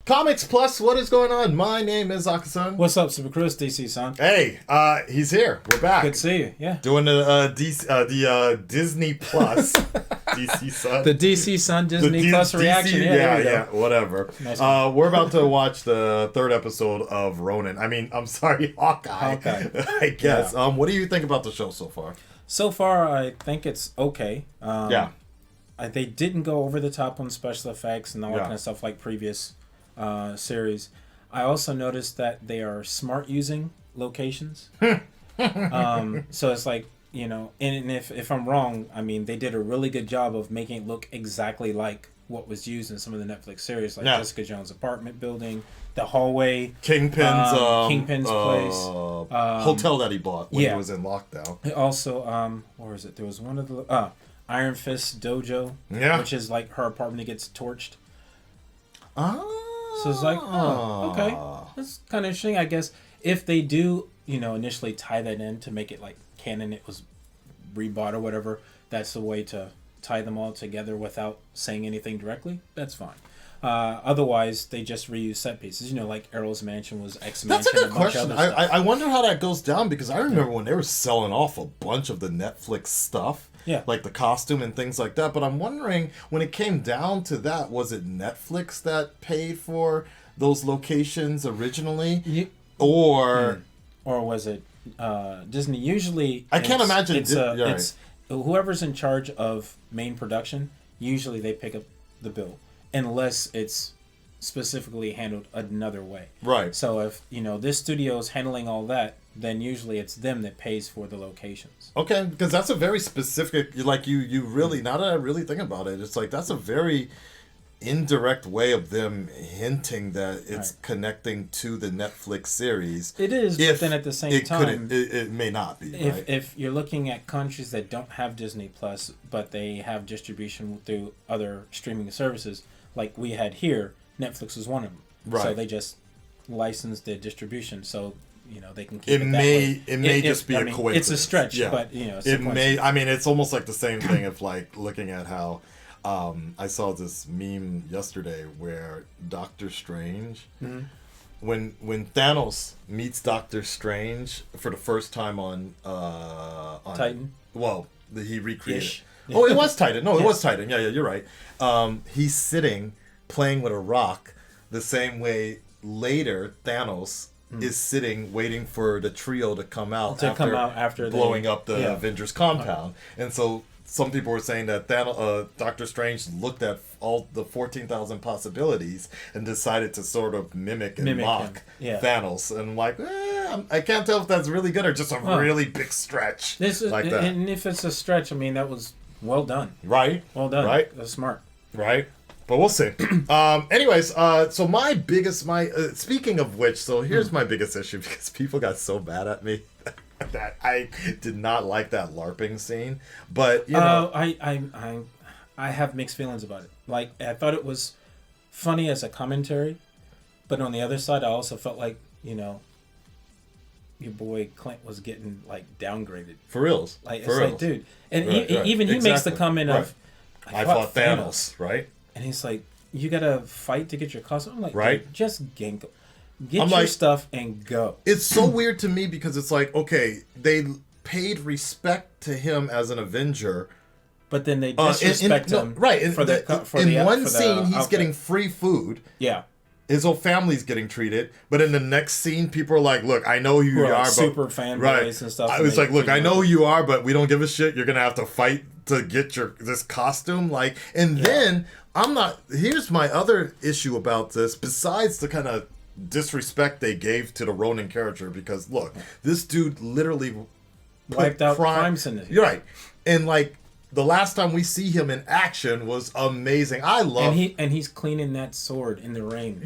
Comics Plus, what is going on? My name is Akasan. What's up, Super Chris, DC-san? Hey, he's here. We're back. Good to see you. Yeah. Doing the Disney Plus DC-san. The DC-san Disney Plus reaction. Yeah, whatever. Nice we're about to watch the third episode of Ronin. I'm sorry, Hawkeye. I guess. Yeah. What do you think about the show so far? So far, I think it's okay. Yeah. They didn't go over the top on special effects and all that kind of stuff like previous series. I also noticed that they are smart using locations. So it's like, and if I'm wrong, they did a really good job of making it look exactly like what was used in some of the Netflix series, like Jessica Jones' apartment building, the hallway, Kingpin's place, hotel that he bought when he was in lockdown. Also, where is it? There was one of the Iron Fist dojo, which is like her apartment that gets torched. So it's like, okay, that's kind of interesting. I guess if they do, initially tie that in to make it like canon, it was rebought or whatever. That's the way to tie them all together without saying anything directly. That's fine. Otherwise, they just reuse set pieces. Like Errol's Mansion was X Mansion. That's a good question. I wonder how that goes down because I remember when they were selling off a bunch of the Netflix stuff. Yeah. Like the costume and things like that. But I'm wondering, when it came down to that, was it Netflix that paid for those locations originally? Or was it Disney? Usually, I can't imagine it's whoever's in charge of main production, usually they pick up the bill. Unless it's specifically handled another way. Right. So if, this studio is handling all that, then usually it's them that pays for the locations. Okay, because that's a very specific, like you really, now that I really think about it, it's like that's a very indirect way of them hinting that it's connecting to the Netflix series. It is, but then at the same time, it may not be. If you're looking at countries that don't have Disney Plus, but they have distribution through other streaming services, like we had here, Netflix was one of them. Right. So they just licensed the distribution, so they can keep it that way. It may just be a coincidence. It's a stretch, but it's it may. It's almost like the same thing of like looking at how. I saw this meme yesterday where Doctor Strange, when Thanos meets Doctor Strange for the first time on Titan. Well, he recreated. Oh, it was Titan. No, it was Titan. Yeah, you're right. He's sitting playing with a rock the same way later Thanos is sitting waiting for the trio to come out after blowing up the Avengers compound, and so. Some people were saying that Doctor Strange looked at all the 14,000 possibilities and decided to sort of mimic and mock Thanos. And I'm like, I can't tell if that's really good or just a really big stretch like that. And if it's a stretch, that was well done. Right. Well done. Right. That's smart. Right. But we'll see. Anyways, so speaking of which, so here's my biggest issue because people got so mad at me. That I did not like that LARPing scene, but I have mixed feelings about it. Like I thought it was funny as a commentary, but on the other side, I also felt like your boy Clint was getting like downgraded for reals. Like for reals. Dude, and he makes the comment of I fought Thanos, right? And he's like, you gotta fight to get your costume. I'm like, right? Just gank. Get your stuff and go. It's so weird to me because it's like, okay, they paid respect to him as an Avenger, but then they disrespect him. Right. In one scene, he's getting free food. Yeah. His whole family's getting treated, but in the next scene, people are like, "Look, I know who you are, super fanboys and stuff." I was like, "Look, I know who you are, but we don't give a shit. You're gonna have to fight to get this costume." Then I'm not. Here's my other issue about this. Besides the kind of disrespect they gave to the Ronin character, because look, this dude literally wiped out crime syndicate. You're right, and like the last time we see him in action was amazing. I love and he's cleaning that sword in the rain.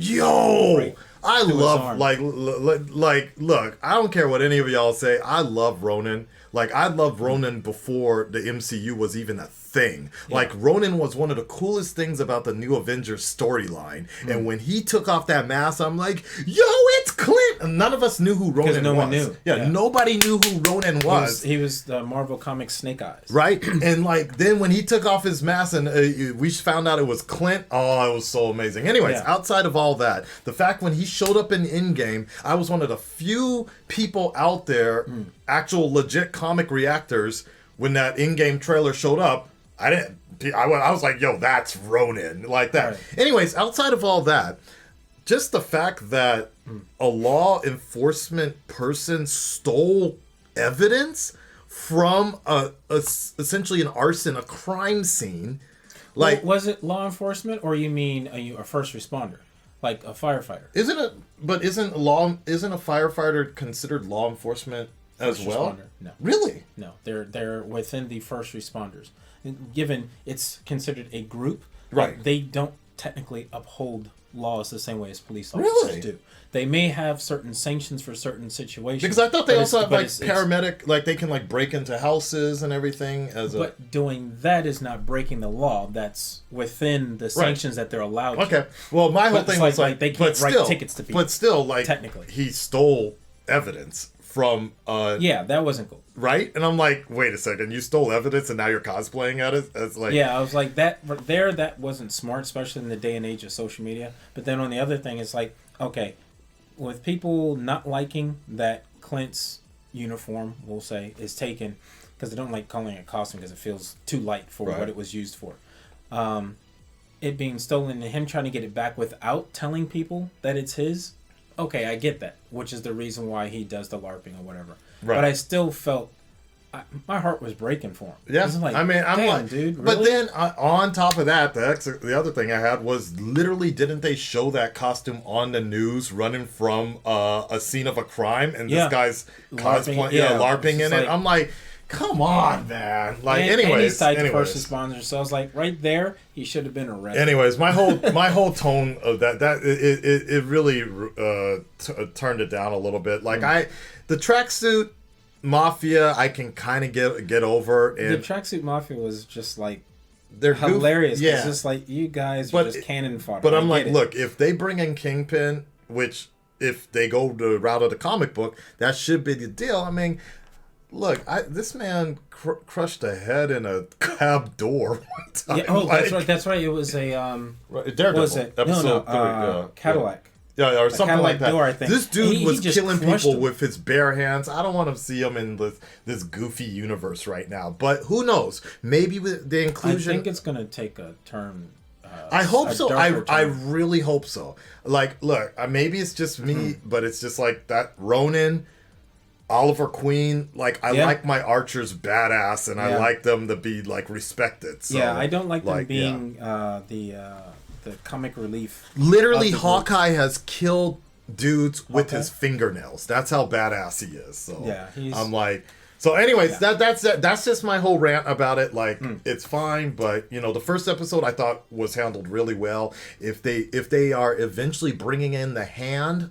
I love like look, I don't care what any of y'all say. I love Ronin. Like I loved Ronin before the MCU was even a thing. Yeah. Like Ronin was one of the coolest things about the new Avengers storyline. And when he took off that mask, I'm like, yo, it's Clint. And none of us knew who Ronan was. No one knew. Yeah, nobody knew who Ronan was. He was the Marvel Comics Snake Eyes. Right? And like then when he took off his mask and we found out it was Clint, oh, it was so amazing. Anyways, outside of all that, the fact when he showed up in Endgame, I was one of the few people out there, actual legit comic reactors, when that Endgame trailer showed up, I was like, yo, that's Ronan. Like that. Right. Anyways, outside of all that, just the fact that a law enforcement person stole evidence from essentially an arson, a crime scene. Like, was it law enforcement, or you mean a first responder, like a firefighter? Isn't a firefighter considered law enforcement as well? Responder. No. Really? No, they're within the first responders. Given it's considered a group, right? They don't technically uphold laws the same way as police officers do. They may have certain sanctions for certain situations. Because I thought they also have like paramedic, like they can like break into houses and everything But doing that is not breaking the law. That's within the sanctions that they're allowed to. Okay. Well, my whole thing was like they can't write tickets to people. But still, like technically, he stole evidence from yeah, that wasn't cool. Right? And I'm like, wait a second, you stole evidence and now you're cosplaying at it? It's like, yeah, I was like, that wasn't smart, especially in the day and age of social media. But then on the other thing, it's like, okay, with people not liking that Clint's uniform, we'll say, is taken, because they don't like calling it costume because it feels too light for what it was used for. It being stolen and him trying to get it back without telling people that it's his, okay, I get that, which is the reason why he does the LARPing or whatever. Right. But I still felt my heart was breaking for him. Yeah, like, I mean, I'm like, dude, really? But then on top of that, the other thing I had was literally, didn't they show that costume on the news running from a scene of a crime and this guy's cosplay, LARPing in it? I'm like, come on, man. Like, anyways, first responders. So I was like, right there, he should have been arrested. Anyways, my whole tone of that it really turned it down a little bit. Like the tracksuit mafia, I can kind of get over. And the tracksuit mafia was just like, they're hilarious. Yeah, it's just like, you guys are just cannon fodder. But I'm like, look, if they bring in Kingpin, which if they go the route of the comic book, that should be the deal. I mean, look, this man crushed a head in a cab door one time. Yeah, that's right. It was a Daredevil. Was it? Episode 3. Cadillac. Yeah, or something like that. Door, I think. This dude was killing people with his bare hands. I don't want to see him in this goofy universe right now. But who knows? Maybe with the inclusion... I think it's going to take a turn. I hope so. I really hope so. Like, look, maybe it's just me, but it's just like that Ronan, Oliver Queen, like, I like my archers badass, and I like them to be, like, respected. So, I don't like them being the comic relief. Literally, Hawkeye has killed dudes with his fingernails. That's how badass he is. So I'm like, so anyways, that's just my whole rant about it. Like, it's fine, but the first episode I thought was handled really well. If they are eventually bringing in the hand,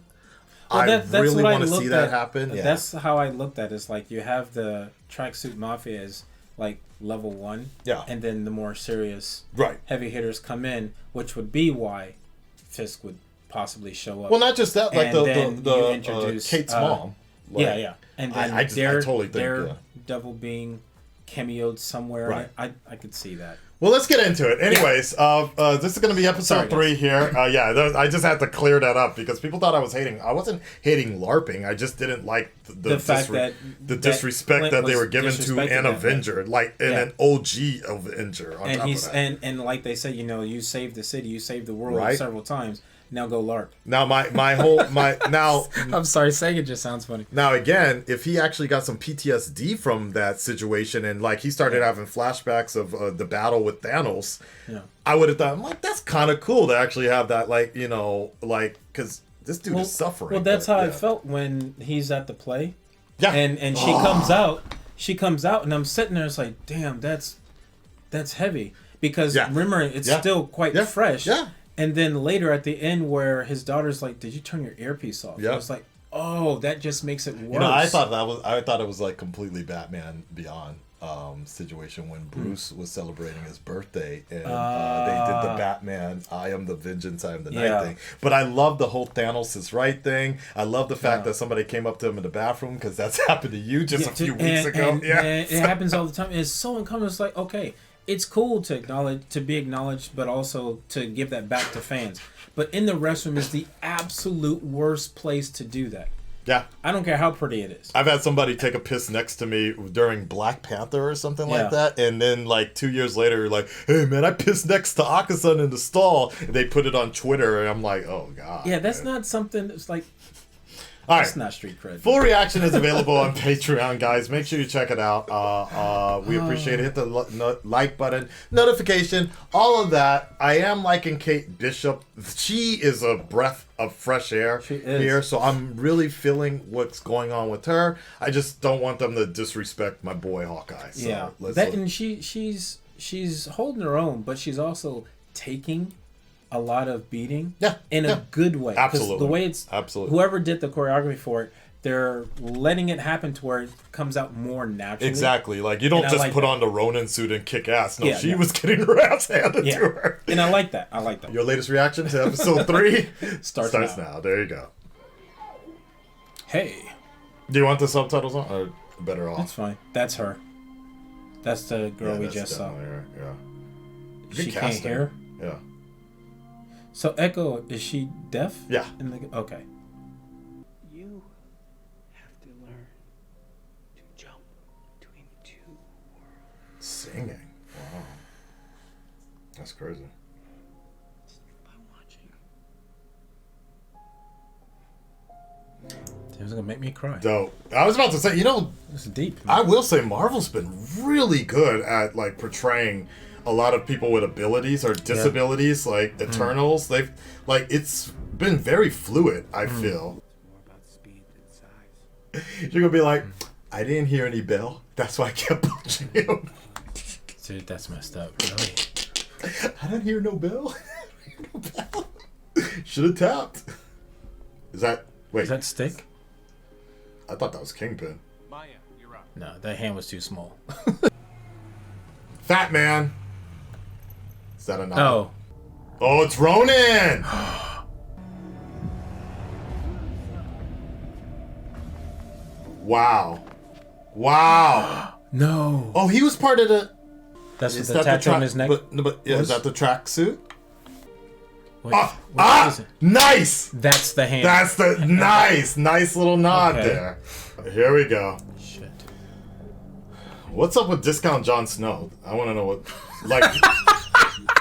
I really want to see that happen. Yeah. That's how I looked at it. It's like you have the Tracksuit Mafia as like level 1, and then the more serious heavy hitters come in, which would be why Fisk would possibly show up. Well, not just that, like the Kate's mom. Like, and then I totally think Daredevil being cameoed somewhere. Right. I could see that. Well, let's get into it. Anyways, this is going to be episode 3 here. I just had to clear that up because people thought I was hating. I wasn't hating LARPing. I just didn't like the fact that disrespect that they were given to an Avenger, like an OG Avenger. On top of that. And like they say, you saved the city, you saved the world several times. Now go LARP. Now now I'm sorry, saying it just sounds funny. Now again, if he actually got some PTSD from that situation and like he started having flashbacks of the battle with Thanos, I would have thought, I'm like, that's kind of cool to actually have that, like, because this dude is suffering. Well, that's how I felt when he's at the play. Yeah. And she comes out and I'm sitting there, it's like, damn, that's heavy. Because remember, it's still quite fresh. Yeah. And then later at the end where his daughter's like, did you turn your earpiece off? I was like, oh, that just makes it worse. I thought it was like completely Batman Beyond. situation when Bruce was celebrating his birthday, and they did the Batman "I am the vengeance, I am the night" thing. But I love the whole Thanos is right thing. I love the fact that somebody came up to him in the bathroom, because that's happened to you just a few weeks ago. And it happens all the time. It's so uncommon. It's like, okay, it's cool to be acknowledged, but also to give that back to fans. But in the restroom is the absolute worst place to do that. Yeah. I don't care how pretty it is. I've had somebody take a piss next to me during Black Panther or something like that, and then like 2 years later, like, hey man, I pissed next to Akasan in the stall. And they put it on Twitter, and I'm like, oh god. Yeah, that's not something that's like. All That's right. not street cred. Full reaction is available on Patreon, guys. Make sure you check it out. We appreciate it. Hit the like button, notification, all of that. I am liking Kate Bishop. She is a breath of fresh air here, so I'm really feeling what's going on with her. I just don't want them to disrespect my boy Hawkeye. So and she's holding her own, but she's also taking a lot of beating in a good way. Absolutely. The way it's whoever did the choreography for it, they're letting it happen to where it comes out more naturally. Exactly. Like, you don't just put on the Ronin suit and kick ass. No, she was getting her ass handed to her. And I like that. I like that. Your latest reaction to episode 3 starts now. There you go. Hey. Do you want the subtitles on? Or better off? That's fine. That's her. That's the girl we just saw. Her. Yeah. She can't hear? Yeah. So Echo, is she deaf? Yeah. Okay. You have to learn to jump between two worlds. Singing. Wow. That's crazy. By watching. It was gonna make me cry. Dope. I was about to say, it's deep. Man. I will say Marvel's been really good at like portraying a lot of people with abilities or disabilities, like Eternals. They've it's been very fluid, I feel. It's more about speed than size. You're gonna be like, I didn't hear any bell. That's why I kept punching him. Dude, that's messed up. Really? I didn't hear no bell. Should have tapped. Is that Stick? I thought that was Kingpin. Maya, you're up. No, that hand was too small. Fat Man. Is that a nod? Oh. Oh, it's Ronin! Wow. Wow. No. Oh, he was part of the... That's what the tattoo on his neck. Is that the tracksuit? What is it? Nice! That's the hand. That's the nice little nod there. Here we go. Shit. What's up with Discount Jon Snow? I want to know what... Like...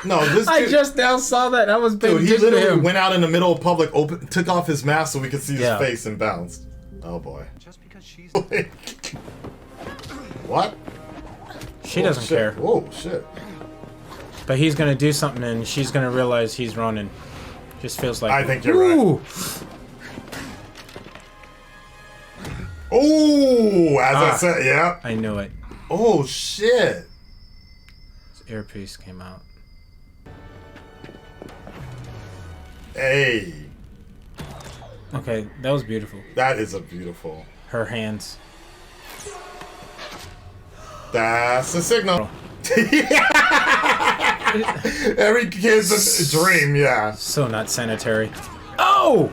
No, this dude... I just now saw that. I was paying Dude, he attention to literally him. went out in the middle of public, took off his mask so we could see his face and bounced. Oh, boy. Just because she's... What? She doesn't care. Oh, shit. But he's gonna do something and she's gonna realize he's Ronin. Just feels like... I think you're right. Oh, as I said, yeah. I knew it. Oh, shit. His earpiece came out. Hey. Okay, that was beautiful. That is a beautiful... Her hands. That's a signal. Every kid's a dream, yeah. So not sanitary. Oh!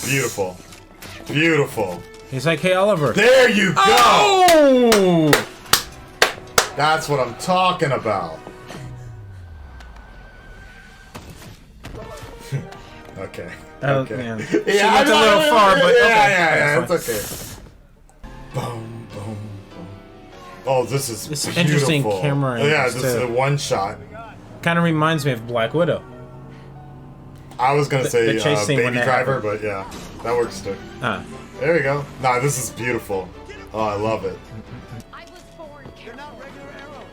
Beautiful. Beautiful. He's like, hey, Oliver. There you go! Oh! That's what I'm talking about. Okay. Oh, okay. man. Yeah, She went a little far, but yeah, okay. it's okay. Boom, boom, boom. Oh, this is It's beautiful. interesting camera Yeah, angles, this is a too. one shot. Kind of reminds me of Black Widow. I was gonna say the chase scene when Baby that Driver, happened. but yeah, that works too. Ah. There we go. Nah, this is beautiful. Oh, I love it. I was born. You're not regular Arrow.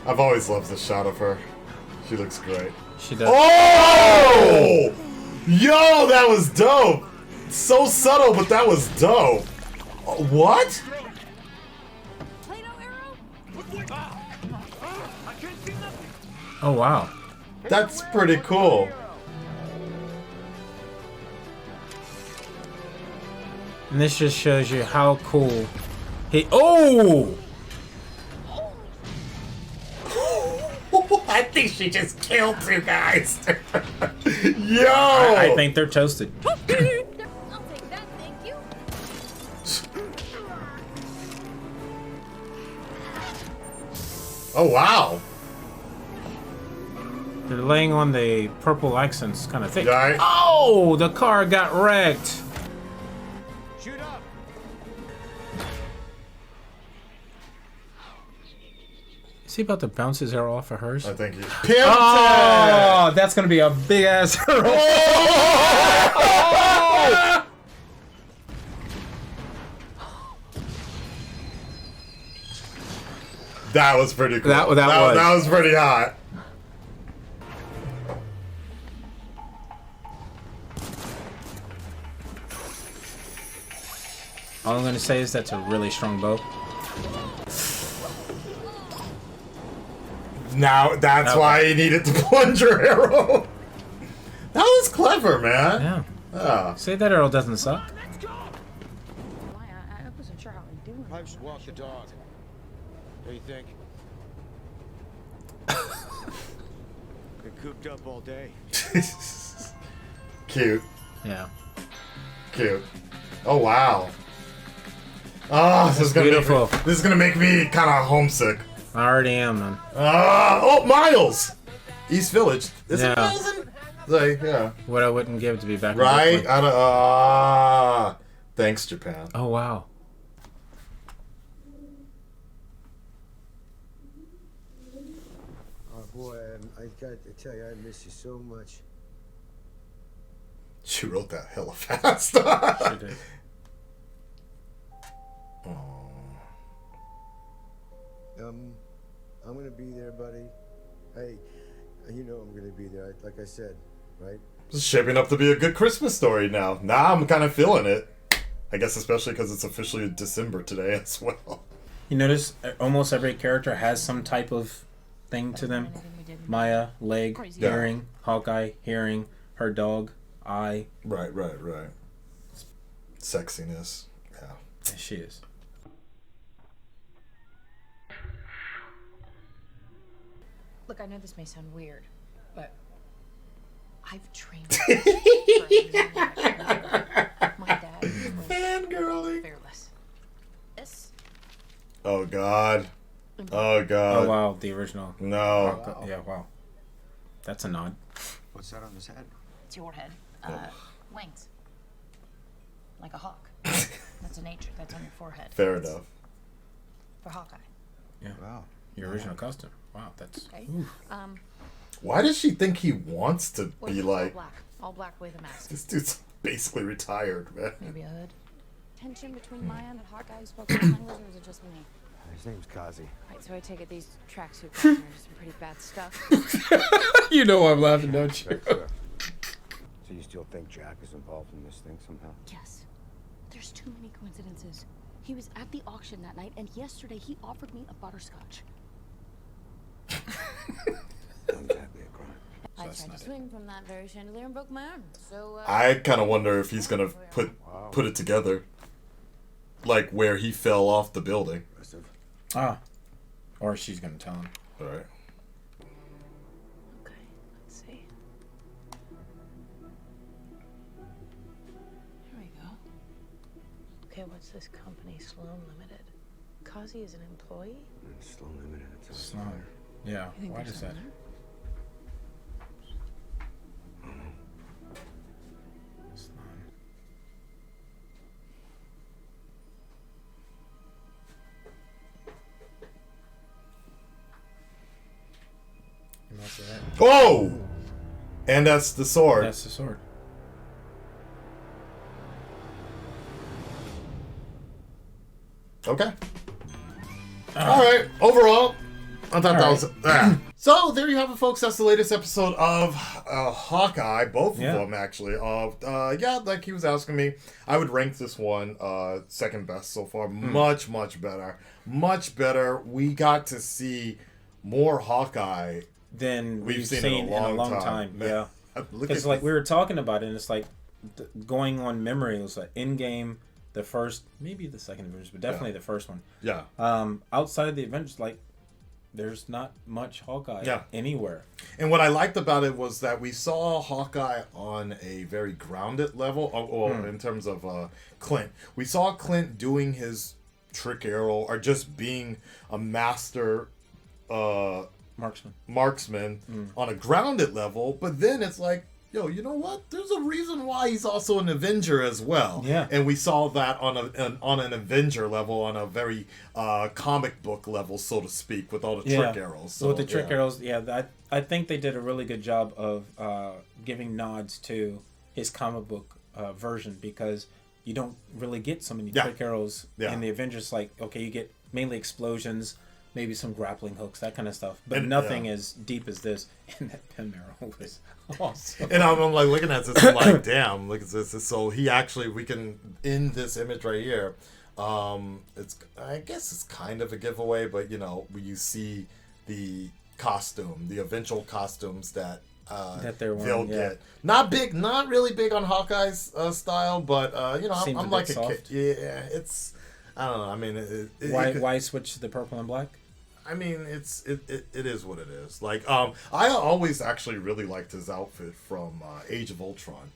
I've always loved this shot of her. She looks great. She does. Oh! Yo, that was dope. So subtle, but that was dope. What? Play-Doh Arrow? I can't see nothing. Oh, wow. That's pretty cool. And this just shows you how cool he. Oh! I think she just killed 2 guys. Yo! I think they're toasted. I'll take that, thank you. Oh, wow. They're laying on the purple accents kind of thick. Right. Oh! The car got wrecked. Shoot up. Is he about to bounce his arrow off of hers? I think he. Oh, that's gonna be a big ass arrow. That was pretty cool. That was pretty hot. All I'm gonna say is that's a really strong bow. Now that's Okay. why he needed the plunger arrow. That was clever, man. Yeah. Yeah. Say that arrow doesn't suck. I wasn't sure how I'm doing. I just walk the dog. What do you think? Been cooped up all day. Cute. Yeah. Cute. Oh wow. Oh, this is gonna beautiful. this is gonna make me kind of homesick. I already am, man. Oh, Miles. East Village. Is Yeah. it Miles? Like, yeah. What I wouldn't give to be back. in Right. Brooklyn. I don't. Thanks, Japan. Oh wow. Oh boy, I got to tell you, I miss you so much. She wrote that hella fast. She did. I'm gonna be there, buddy. Hey, you know I'm gonna be there. Like I said, right? It's shaping up to be a good Christmas story now. Now I'm kind of feeling it. I guess especially because it's officially December today as well. You notice almost every character has some type of thing to them. Maya, leg, Yeah. hearing. Hawkeye, hearing. Her dog, eye. Right. Sexiness. Yeah. Yeah, she is. Look, I know this may sound weird, but I've trained for a million years. My dad was Fangirling. fearless. This Oh God. Oh God. Oh wow, the original. No. Hawkeye. Yeah, wow. That's a nod. What's that on his head? it's your head. Wings. Like a hawk. That's a nature. That's on your forehead. Fair enough. For Hawkeye. Yeah. Wow. Your original costume. Wow, that's. Okay. Why does she think he wants to Well, be it's like? all black with a mask. This dude's basically retired, man. Maybe a hood. Tension between Maya and the Hawkeye who spoke in language, or was it just me? His name's Kazi. Right, so I take it these tracksuit guys are some pretty bad stuff. You know I'm laughing, don't you? So you still think Jack is involved in this thing somehow? Yes. There's too many coincidences. He was at the auction that night, and yesterday he offered me a butterscotch. Wouldn't that be a crime? I that's tried not to it. swing from that very chandelier and broke my arm. So, I kind of wonder if he's gonna put it together, like where he fell off the building. Impressive. Ah. Or she's gonna tell him. All right. Okay, let's see. Here we go. Okay, what's this company, Sloan Limited? Kazi is an employee? It's still limited. It's Sloan. Yeah. You think Why there's does that? something Sloan. You might say that. Oh! And that's the sword. That's the sword. Okay. All right. Overall, I thought that was. So there you have it, folks. That's the latest episode of Hawkeye. Both of them, actually. Yeah, like he was asking me, I would rank this one second best so far. Much better. Much better. We got to see more Hawkeye Than we've we've seen seen in a long time. time. Yeah. Look Because at like we were talking about it, and it's like going on memory. It was like in game, the first, maybe the second Avengers, but definitely the first one. Yeah. Outside of the Avengers, like, there's not much Hawkeye anywhere. And what I liked about it was that we saw Hawkeye on a very grounded level, or in terms of Clint. We saw Clint doing his trick arrow, or just being a master marksman on a grounded level, but then it's like, yo, you know what? There's a reason why he's also an Avenger as well. Yeah. And we saw that on an Avenger level, on a very comic book level, so to speak, with all the trick arrows. So, with the trick arrows, I think they did a really good job of giving nods to his comic book version, because you don't really get so many trick arrows in the Avengers. Like, okay, you get mainly explosions, maybe some grappling hooks, that kind of stuff, but nothing as deep as this. And that pen arrow was awesome. And I'm like looking at this, I'm like, damn, look at this. So he actually, we can, in this image right here, it's, I guess it's kind of a giveaway, but you know, you see the costume, the eventual costumes that they're they'll wearing, get. Not big, not really big on Hawkeye's style, but you know, I'm like a kid. Yeah, it's, I don't know. I mean, why switch to the purple and black? I mean, it is what it is. Like, I always actually really liked his outfit from Age of Ultron,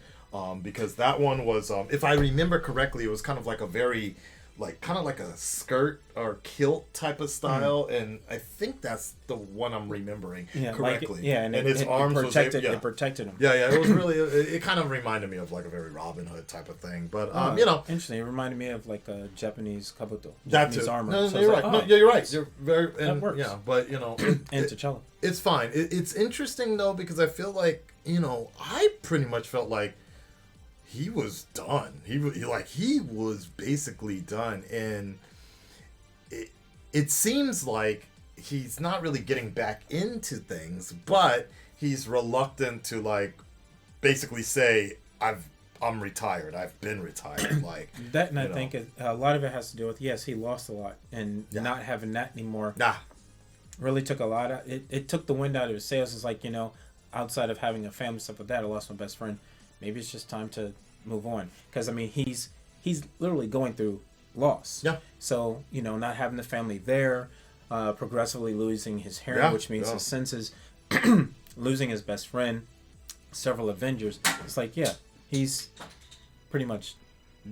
because that one was, if I remember correctly, it was kind of like a very, like, kind of like a skirt or kilt type of style, and I think that's the one I'm remembering correctly. Like, and his arms protected. It protected him. Yeah, it was really. It kind of reminded me of like a very Robin Hood type of thing, but you know, interesting. It reminded me of like a Japanese kabuto, that Japanese too. armor. No, so you're right. Like, no, you're right. You're very. That works. Yeah, but you know, and T'Challa. It's fine. It's interesting though, because I feel like, you know, I pretty much felt like he was done. He was basically done, and it seems like he's not really getting back into things, but he's reluctant to like basically say I'm retired. I've been retired. Like that, and I think a lot of it has to do with, yes, he lost a lot, and not having that anymore. Really took a lot of it. It took the wind out of his sails. It's like, you know, outside of having a family, stuff like that, I lost my best friend. Maybe it's just time to move on, because I mean he's literally going through loss. Yeah. So, you know, not having the family there, progressively losing his hearing, which means his senses, losing his best friend, several Avengers. It's like, he's pretty much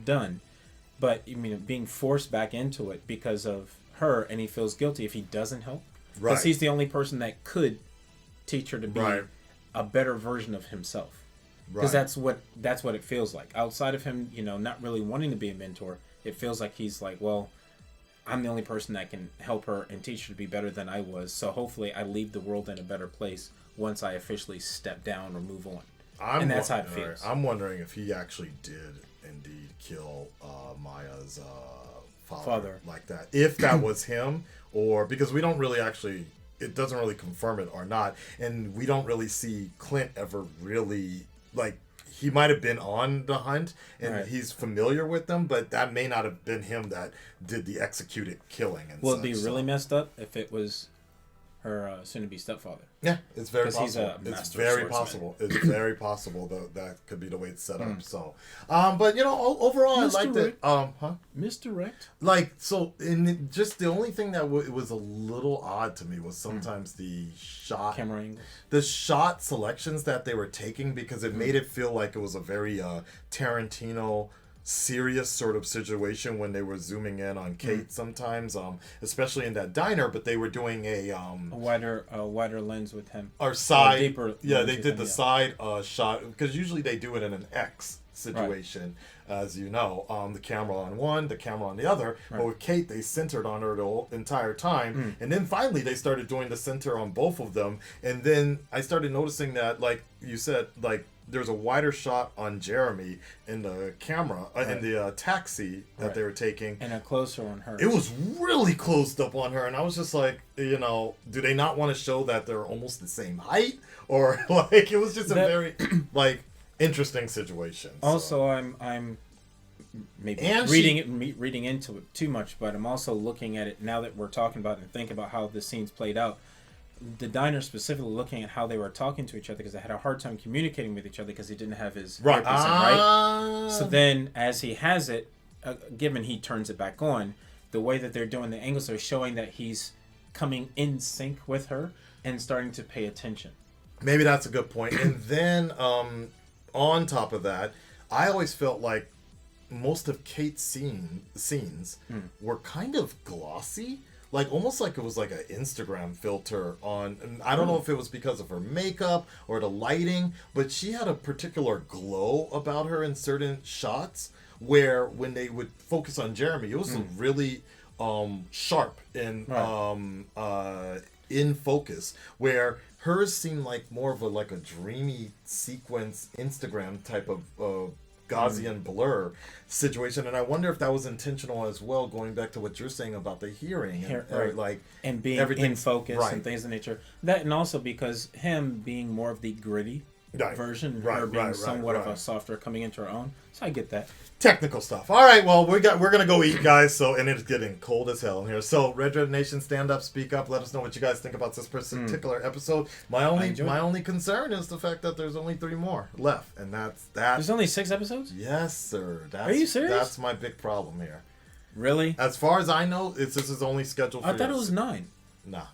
done. But I mean, being forced back into it because of her, and he feels guilty if he doesn't help, because he's the only person that could teach her to be a better version of himself. Because that's what it feels like. Outside of him, you know, not really wanting to be a mentor, it feels like he's like, well, I'm the only person that can help her and teach her to be better than I was. So hopefully I leave the world in a better place once I officially step down or move on. And that's how it feels. I'm wondering if he actually did indeed kill Maya's father like that. If that was him, or because we don't really actually, it doesn't really confirm it or not. And we don't really see Clint ever really, like, he might have been on the hunt and he's familiar with them, but that may not have been him that did the executed killing. And it'd be really messed up if it was her soon-to-be stepfather. Yeah, it's very possible. He's a it's very possible. It's very possible that could be the way it's set up. So, but you know, overall, I liked it. Misdirect. Like, so, and just the only thing that it was a little odd to me was sometimes the shot, camera angles, the shot selections that they were taking, because it made it feel like it was a very Tarantino serious sort of situation when they were zooming in on Kate sometimes, especially in that diner, but they were doing a wider lens with him, or side, deeper. Yeah, they did the side shot, because usually they do it in an X situation, as you know, the camera on one, the camera on the other. But with Kate, they centered on her the whole entire time, and then finally they started doing the center on both of them, and then I started noticing that, like you said, like, there's a wider shot on Jeremy in the camera, in the taxi that they were taking. And a closer on her. It was really closed up on her, and I was just like, you know, do they not want to show that they're almost the same height? Or, like, it was just a very, like, interesting situation. Also, so. I'm maybe reading into it too much, but I'm also looking at it now that we're talking about it and thinking about how the scenes played out. The diner specifically, looking at how they were talking to each other, because they had a hard time communicating with each other because he didn't have his earpiece in, right? So then, as he has it, given he turns it back on, the way that they're doing the angles are showing that he's coming in sync with her and starting to pay attention. Maybe that's a good point. And then on top of that, I always felt like most of Kate's scenes were kind of glossy. Like almost like it was like an Instagram filter on, and I don't know if it was because of her makeup or the lighting, but she had a particular glow about her in certain shots where when they would focus on Jeremy, it was really sharp and in focus, where hers seemed like more of a dreamy sequence Instagram type of Gaussian blur situation, and I wonder if that was intentional as well, going back to what you're saying about the hearing and being in focus and things of nature. That, and also because him being more of the gritty version, her being somewhat of a softer coming into her own. So I get that. Technical stuff. All right, well, we're gonna go eat, guys. So, and it's getting cold as hell in here. So, Red Nation, stand up, speak up. Let us know what you guys think about this particular episode. My only concern is the fact that there's only 3 more left, and that's that. There's only 6 episodes. Yes, sir. Are you serious? That's my big problem here. Really? As far as I know, this is only scheduled for. I thought it was 9. Nah.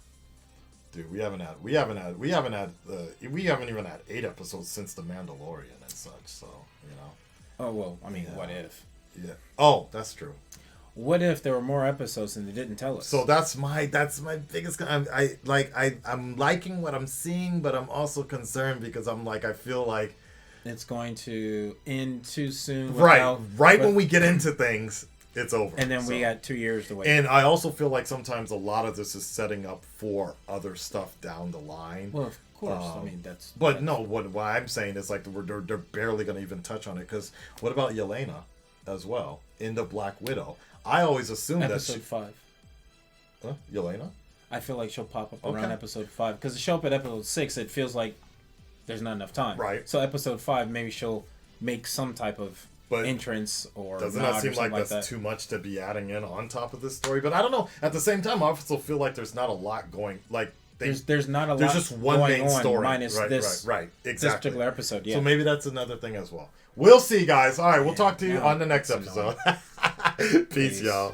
Dude, we haven't even had 8 episodes since The Mandalorian and such, so, you know. Oh, well, I mean, what if? Yeah. Oh, that's true. What if there were more episodes and they didn't tell us? So that's my biggest. I'm liking what I'm seeing, but I'm also concerned because I feel like it's going to end too soon. When we get into things, it's over. And then we got 2 years to wait. And I also feel like sometimes a lot of this is setting up for other stuff down the line. Well, of course. I mean, that's... But no, what I'm saying is like they're barely going to even touch on it, because what about Yelena as well in the Black Widow? I always assumed episode 5. Yelena? I feel like she'll pop up around episode 5, because to show up at episode 6, it feels like there's not enough time. Right. So episode 5, maybe she'll make some type of entrance or doesn't that seem like that's too much to be adding in on top of this story? But I don't know. At the same time, I also feel like there's not a lot going. Like there's not a lot. There's just one going main story minus this exactly this particular episode. Yeah. So maybe that's another thing as well. We'll see, guys. All right, we'll talk to you on the next episode. Peace, y'all.